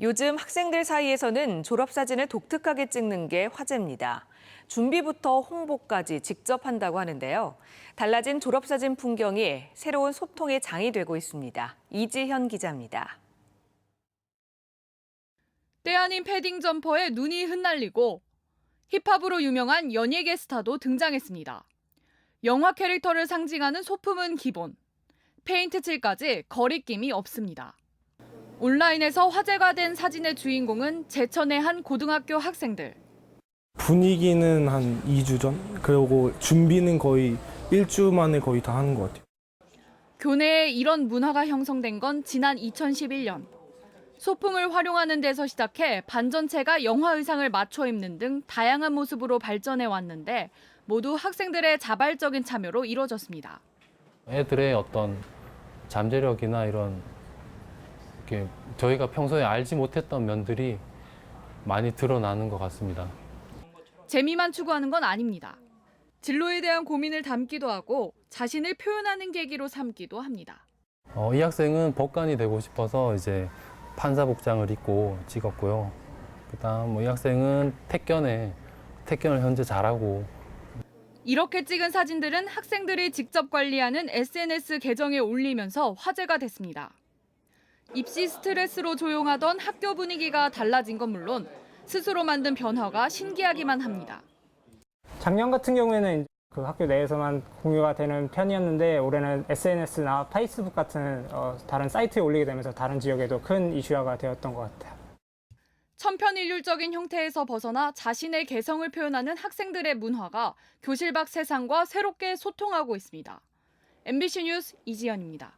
요즘 학생들 사이에서는 졸업사진을 독특하게 찍는 게 화제입니다. 준비부터 홍보까지 직접 한다고 하는데요. 달라진 졸업사진 풍경이 새로운 소통의 장이 되고 있습니다. 이지현 기자입니다. 때 아닌 패딩 점퍼에 눈이 흩날리고 힙합으로 유명한 연예계 스타도 등장했습니다. 영화 캐릭터를 상징하는 소품은 기본, 페인트 칠까지 거리낌이 없습니다. 온라인에서 화제가 된 사진의 주인공은 제천의 한 고등학교 학생들. 분위기는 한 2주 전? 그리고 준비는 거의 1주 만에 거의 다 하는 것 같아요. 교내에 이런 문화가 형성된 건 지난 2011년. 소품을 활용하는 데서 시작해 반 전체가 영화 의상을 맞춰 입는 등 다양한 모습으로 발전해 왔는데 모두 학생들의 자발적인 참여로 이루어졌습니다. 애들의 어떤 잠재력이나 이런 저희가 평소에 알지 못했던 면들이 많이 드러나는 것 같습니다. 재미만 추구하는 건 아닙니다. 진로에 대한 고민을 담기도 하고 자신을 표현하는 계기로 삼기도 합니다. 이 학생은 법관이 되고 싶어서 이제 판사 복장을 입고 찍었고요. 그다음 이 학생은 택견을 현재 잘하고. 이렇게 찍은 사진들은 학생들이 직접 관리하는 SNS 계정에 올리면서 화제가 됐습니다. 입시 스트레스로 조용하던 학교 분위기가 달라진 건 물론 스스로 만든 변화가 신기하기만 합니다. 작년 같은 경우에는 그 학교 내에서만 공유가 되는 편이었는데 올해는 SNS나 페이스북 같은 다른 사이트에 올리게 되면서 다른 지역에도 큰 이슈화가 되었던 것 같아요. 천편일률적인 형태에서 벗어나 자신의 개성을 표현하는 학생들의 문화가 교실 밖 세상과 새롭게 소통하고 있습니다. MBC 뉴스 이지연입니다.